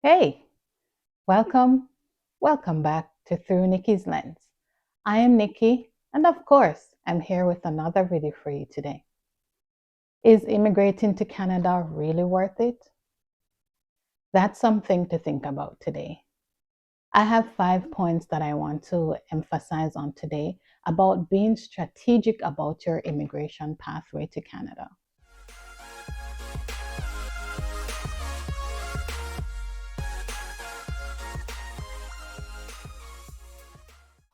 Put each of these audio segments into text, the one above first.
Hey, welcome back to Through Nicky's Lens. I am Nicky, and of course, I'm here with another video for you today. Is immigrating to Canada really worth it? That's something to think about today. I have 5 points that I want to emphasize on today about being strategic about your immigration pathway to Canada.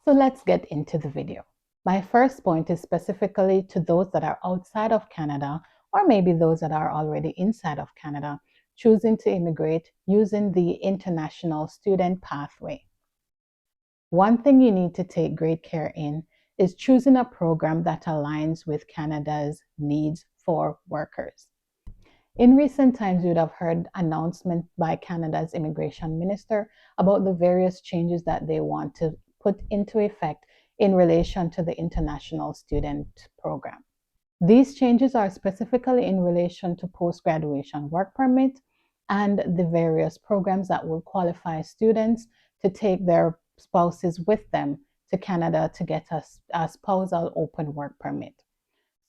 So let's get into the video. My first point is specifically to those that are outside of Canada, or maybe those that are already inside of Canada, choosing to immigrate using the international student pathway. One thing you need to take great care in is choosing a program that aligns with Canada's needs for workers. In recent times, you would have heard announcements by Canada's immigration minister about the various changes that they want to put into effect in relation to the international student program. These changes are specifically in relation to post-graduation work permit and the various programs that will qualify students to take their spouses with them to Canada to get a spousal open work permit.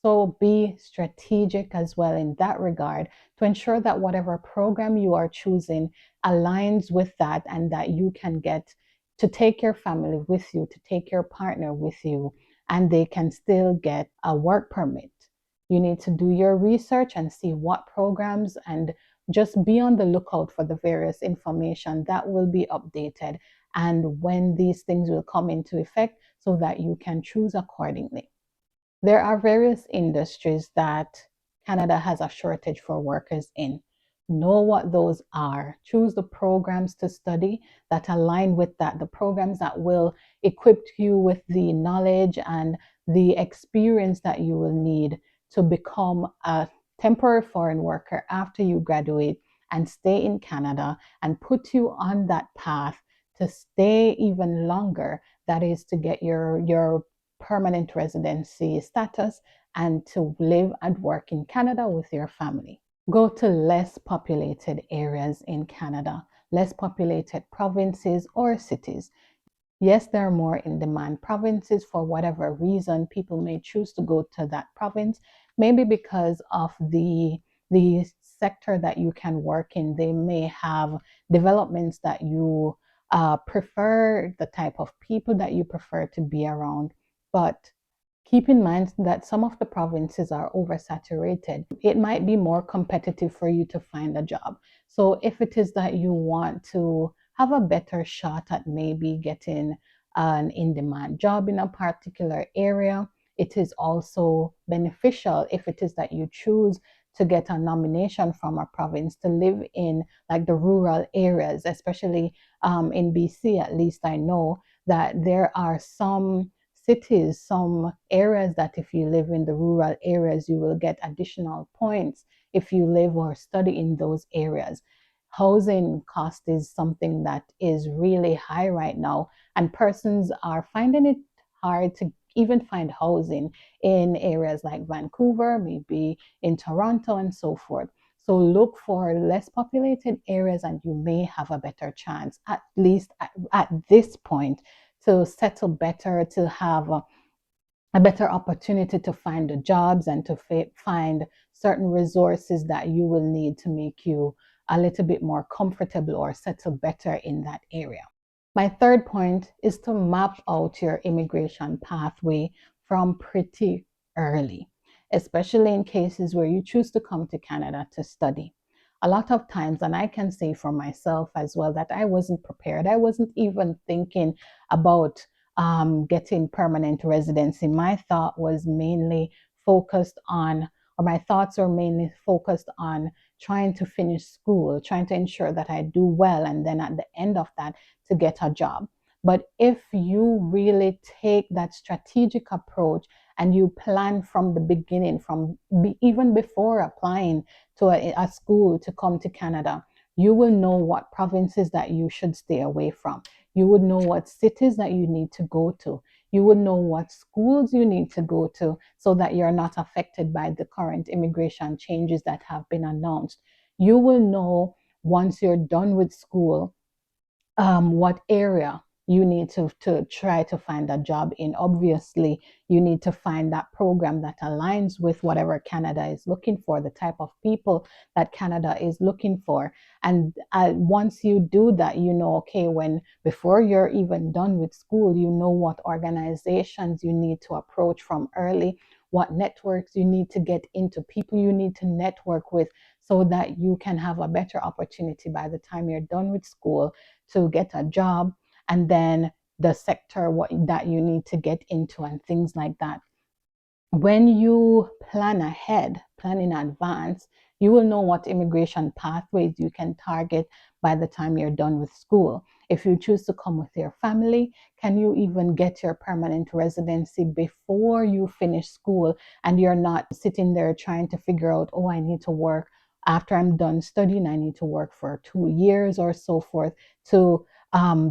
So be strategic as well in that regard to ensure that whatever program you are choosing aligns with that and that you can get to take your family with you, to take your partner with you, and they can still get a work permit. You need to do your research and see what programs and just be on the lookout for the various information that will be updated and when these things will come into effect so that you can choose accordingly. There are various industries that Canada has a shortage for workers in. Know what those are. Choose the programs to study that align with that, the programs that will equip you with the knowledge and the experience that you will need to become a temporary foreign worker after you graduate and stay in Canada and put you on that path to stay even longer. That is to get your permanent residency status and to live and work in Canada with your family. Go to less populated areas in Canada, less populated provinces or cities. Yes, there are more in demand provinces for whatever reason. People may choose to go to that province, maybe because of the sector that you can work in. They may have developments that you prefer, the type of people that you prefer to be around. But keep in mind that some of the provinces are oversaturated. It might be more competitive for you to find a job. So if it is that you want to have a better shot at maybe getting an in-demand job in a particular area, it is also beneficial if it is that you choose to get a nomination from a province to live in like the rural areas, especially in BC. At least I know that there are some cities, some areas that if you live in the rural areas, you will get additional points if you live or study in those areas. Housing cost is something that is really high right now, and persons are finding it hard to even find housing in areas like Vancouver, maybe in Toronto, and so forth. So look for less populated areas, and you may have a better chance, at least at this point, to settle better, to have a better opportunity to find the jobs and to find certain resources that you will need to make you a little bit more comfortable or settle better in that area. My third point is to map out your immigration pathway from pretty early, especially in cases where you choose to come to Canada to study. A lot of times, and I can say for myself as well, that I wasn't prepared. I wasn't even thinking about getting permanent residency. My thought was mainly focused on, or my thoughts are mainly focused on trying to finish school, trying to ensure that I do well, and then at the end of that, to get a job. But if you really take that strategic approach and you plan from the beginning, even before applying to a school to come to Canada, you will know what provinces that you should stay away from. You would know what cities that you need to go to. You would know what schools you need to go to so that you're not affected by the current immigration changes that have been announced. You will know once you're done with school, what area you need to try to find a job in. Obviously, you need to find that program that aligns with whatever Canada is looking for, the type of people that Canada is looking for. And once you do that, you know, okay, when before you're even done with school, you know what organizations you need to approach from early, what networks you need to get into, people you need to network with, so that you can have a better opportunity by the time you're done with school to get a job, and then the sector that you need to get into and things like that. When you plan ahead, plan in advance, you will know what immigration pathways you can target by the time you're done with school. If you choose to come with your family, can you even get your permanent residency before you finish school, and you're not sitting there trying to figure out, oh, I need to work after I'm done studying, I need to work for 2 years or so forth to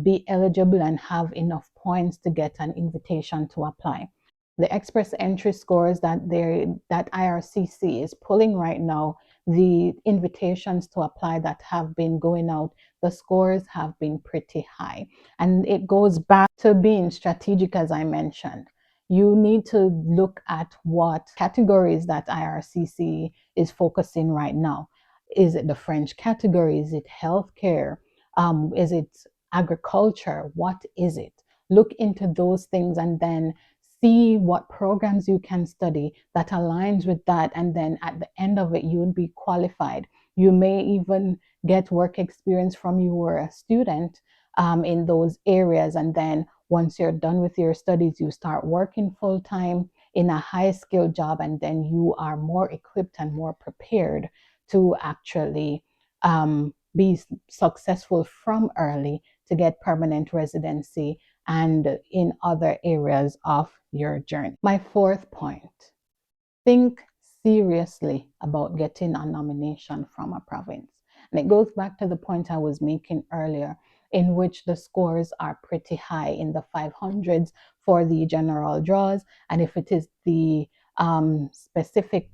be eligible and have enough points to get an invitation to apply. The express entry scores that IRCC is pulling right now, the invitations to apply that have been going out, the scores have been pretty high. And it goes back to being strategic, as I mentioned. You need to look at what categories that IRCC is focusing right now. Is it the French category? Is it healthcare? Is it agriculture? What is it? Look into those things and then see what programs you can study that aligns with that, and then at the end of it you would be qualified. You may even get work experience from you were a student in those areas, and then once you're done with your studies you start working full time in a high skilled job, and then you are more equipped and more prepared to actually be successful from early to get permanent residency and in other areas of your journey. My fourth point, think seriously about getting a nomination from a province. And it goes back to the point I was making earlier, in which the scores are pretty high in the 500s for the general draws. And if it is the specific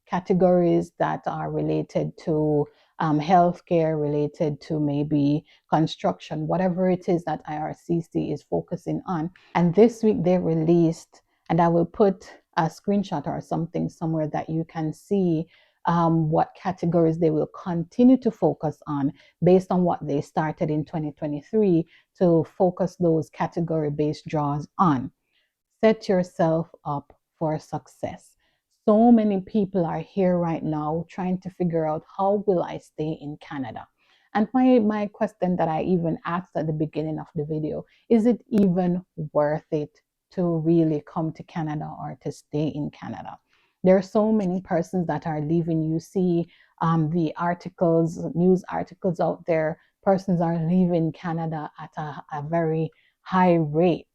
categories that are related to healthcare, related to maybe construction, whatever it is that IRCC is focusing on. And this week they released, and I will put a screenshot or something somewhere that you can see what categories they will continue to focus on based on what they started in 2023 to focus those category-based draws on. Set yourself up for success. So many people are here right now trying to figure out, how will I stay in Canada? And my question that I even asked at the beginning of the video, is it even worth it to really come to Canada or to stay in Canada? There are so many persons that are leaving. You see the articles, news articles out there, persons are leaving Canada at a very high rate.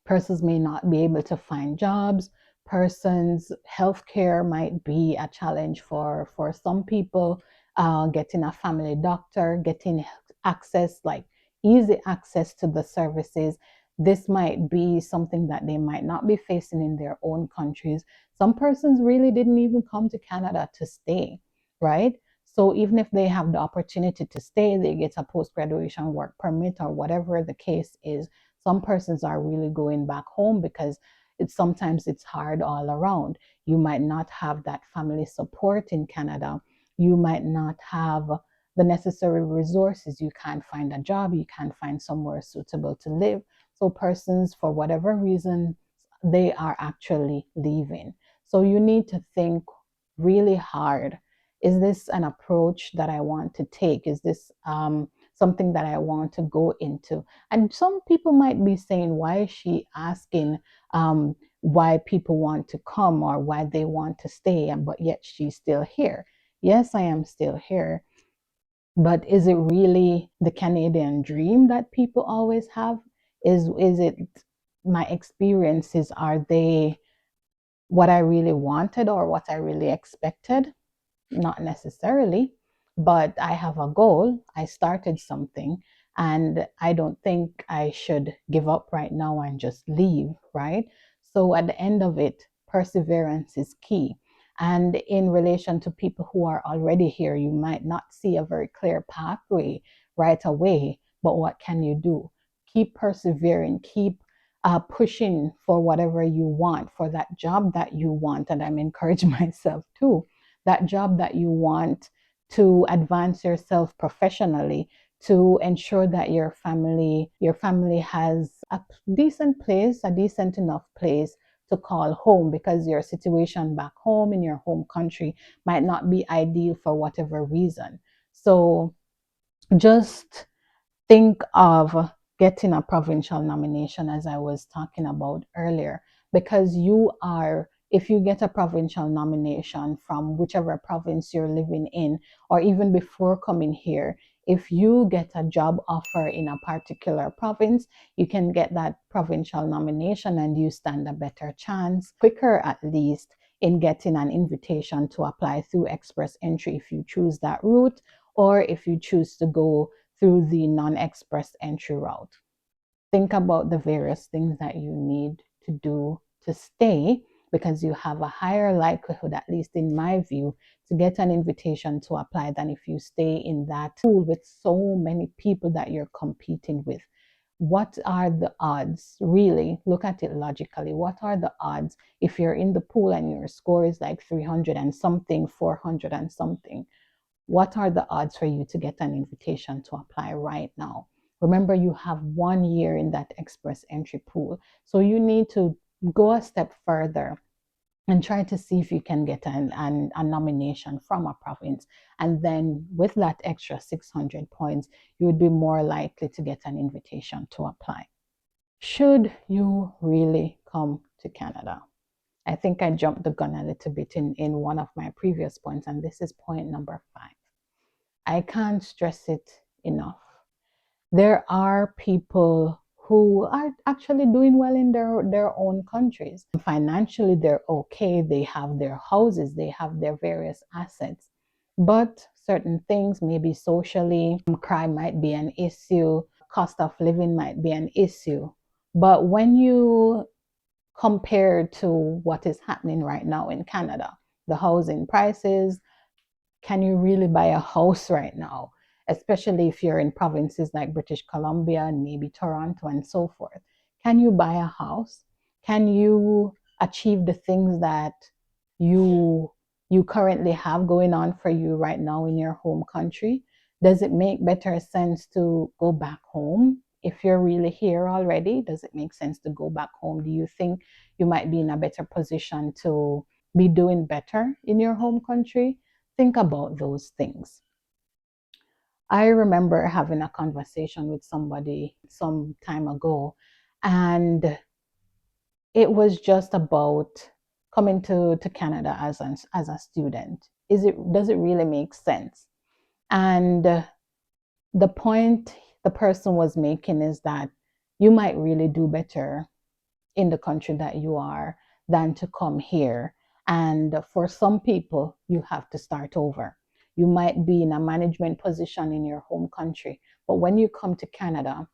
Persons may not be able to find jobs. Persons' healthcare might be a challenge for some people. Getting a family doctor, getting access, like easy access to the services. This might be something that they might not be facing in their own countries. Some persons really didn't even come to Canada to stay, right? So even if they have the opportunity to stay, they get a post-graduation work permit or whatever the case is, some persons are really going back home because sometimes it's hard all around. You might not have that family support in Canada. You might not have the necessary resources. You can't find a job. You can't find somewhere suitable to live. So persons, for whatever reason, they are actually leaving. So you need to think really hard. Is this an approach that I want to take? Is this something that I want to go into? And some people might be saying, why is she asking why people want to come or why they want to stay, but yet she's still here? Yes, I am still here. But is it really the Canadian dream that people always have? Is it my experiences? Are they what I really wanted or what I really expected? Not necessarily, but I have a goal. I started something, and I don't think I should give up right now and just leave, right? So at the end of it, perseverance is key. And in relation to people who are already here, you might not see a very clear pathway right away, but what can you do? Keep persevering, keep pushing for whatever you want, for that job that you want. And I'm encouraging myself too, that job that you want to advance yourself professionally, to ensure that your family has a decent place, a decent enough place to call home, because your situation back home in your home country might not be ideal for whatever reason. So just think of getting a provincial nomination, as I was talking about earlier, because if you get a provincial nomination from whichever province you're living in, or even before coming here, if you get a job offer in a particular province, you can get that provincial nomination and you stand a better chance, quicker at least, in getting an invitation to apply through express entry if you choose that route, or if you choose to go through the non-express entry route. Think about the various things that you need to do to stay, because you have a higher likelihood, at least in my view, to get an invitation to apply than if you stay in that pool with so many people that you're competing with. What are the odds? Really, look at it logically. What are the odds if you're in the pool and your score is like 300 and something, 400 and something? What are the odds for you to get an invitation to apply right now? Remember, you have 1 year in that express entry pool. So you need to go a step further and try to see if you can get a nomination from a province. And then with that extra 600 points, you would be more likely to get an invitation to apply. Should you really come to Canada? I think I jumped the gun a little bit in one of my previous points, and this is point number 5. I can't stress it enough. There are people who are actually doing well in their own countries. Financially, they're okay. They have their houses, they have their various assets. But certain things, maybe socially, crime might be an issue, cost of living might be an issue. But when you compare to what is happening right now in Canada, the housing prices, can you really buy a house right now? Especially if you're in provinces like British Columbia and maybe Toronto and so forth. Can you buy a house? Can you achieve the things that you you currently have going on for you right now in your home country? Does it make better sense to go back home? If you're really here already, does it make sense to go back home? Do you think you might be in a better position to be doing better in your home country? Think about those things. I remember having a conversation with somebody some time ago, and it was just about coming to Canada as a student. Does it really make sense? And the point the person was making is that you might really do better in the country that you are than to come here. And for some people, you have to start over. You might be in a management position in your home country, but when you come to Canada,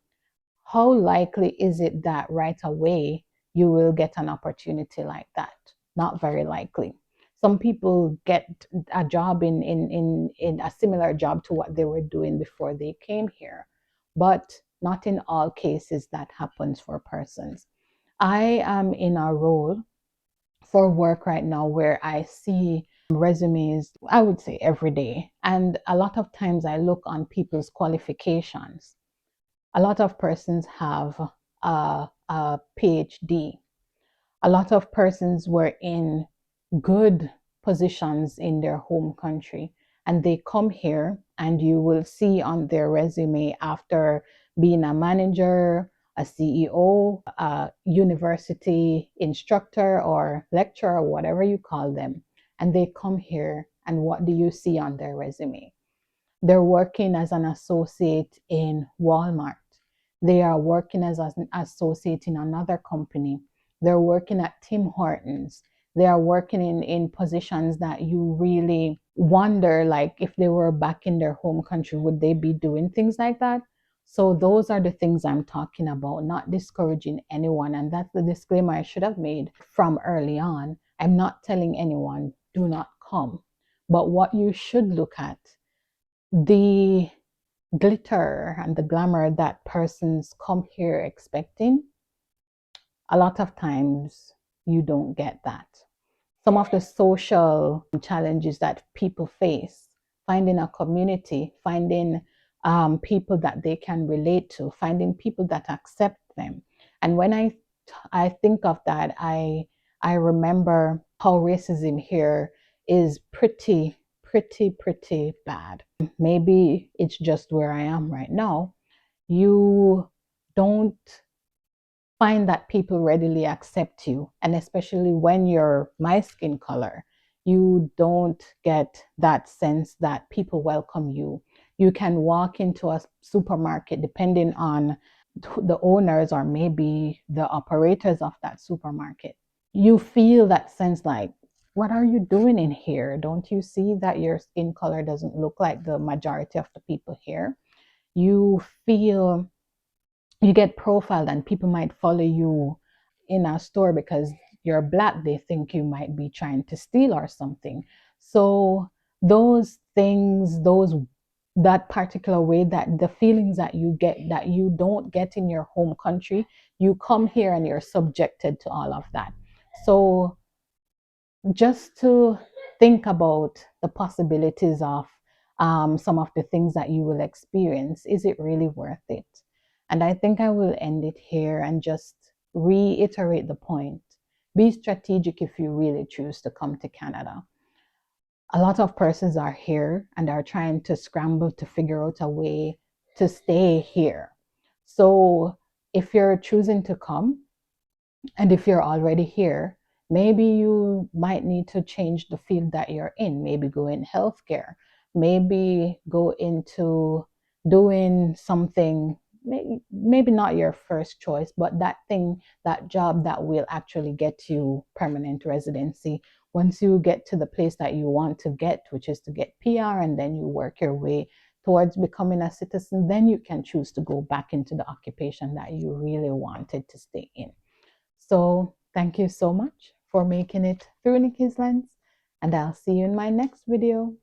how likely is it that right away you will get an opportunity like that? Not very likely. Some people get a job in a similar job to what they were doing before they came here, but not in all cases that happens for persons. I am in a role for work right now where I see resumes, I would say every day. And a lot of times I look on people's qualifications. A lot of persons have a PhD. A lot of persons were in good positions in their home country, and they come here, and you will see on their resume, after being a manager, a CEO, a university instructor or lecturer, whatever you call them, and they come here, and what do you see on their resume? They're working as an associate in Walmart. They are working as an associate in another company. They're working at Tim Hortons. They are working in positions that you really wonder, like, if they were back in their home country, would they be doing things like that? So those are the things I'm talking about, not discouraging anyone. And that's the disclaimer I should have made from early on. I'm not telling anyone do not come. But what you should look at, the glitter and the glamour that persons come here expecting, a lot of times you don't get that. Some of the social challenges that people face, finding a community, finding people that they can relate to, finding people that accept them. And when I think of that, I remember how racism here is pretty bad. Maybe it's just where I am right now. You don't find that people readily accept you. And especially when you're my skin color, you don't get that sense that people welcome you. You can walk into a supermarket, depending on the owners or maybe the operators of that supermarket. You feel that sense like, what are you doing in here? Don't you see that your skin color doesn't look like the majority of the people here? You feel you get profiled and people might follow you in a store because you're black. They think you might be trying to steal or something. So those things, those that particular way, that the feelings that you get that you don't get in your home country, you come here and you're subjected to all of that. So just to think about the possibilities of some of the things that you will experience. Is it really worth it? And I think I will end it here and just reiterate the point. Be strategic if you really choose to come to Canada. A lot of persons are here and are trying to scramble to figure out a way to stay here. So if you're choosing to come, and if you're already here, maybe you might need to change the field that you're in. Maybe go in healthcare. Maybe go into doing something, maybe not your first choice, but that thing, that job that will actually get you permanent residency. Once you get to the place that you want to get, which is to get PR, and then you work your way towards becoming a citizen, then you can choose to go back into the occupation that you really wanted to stay in. So thank you so much for making it through Nikki's Lens, and I'll see you in my next video.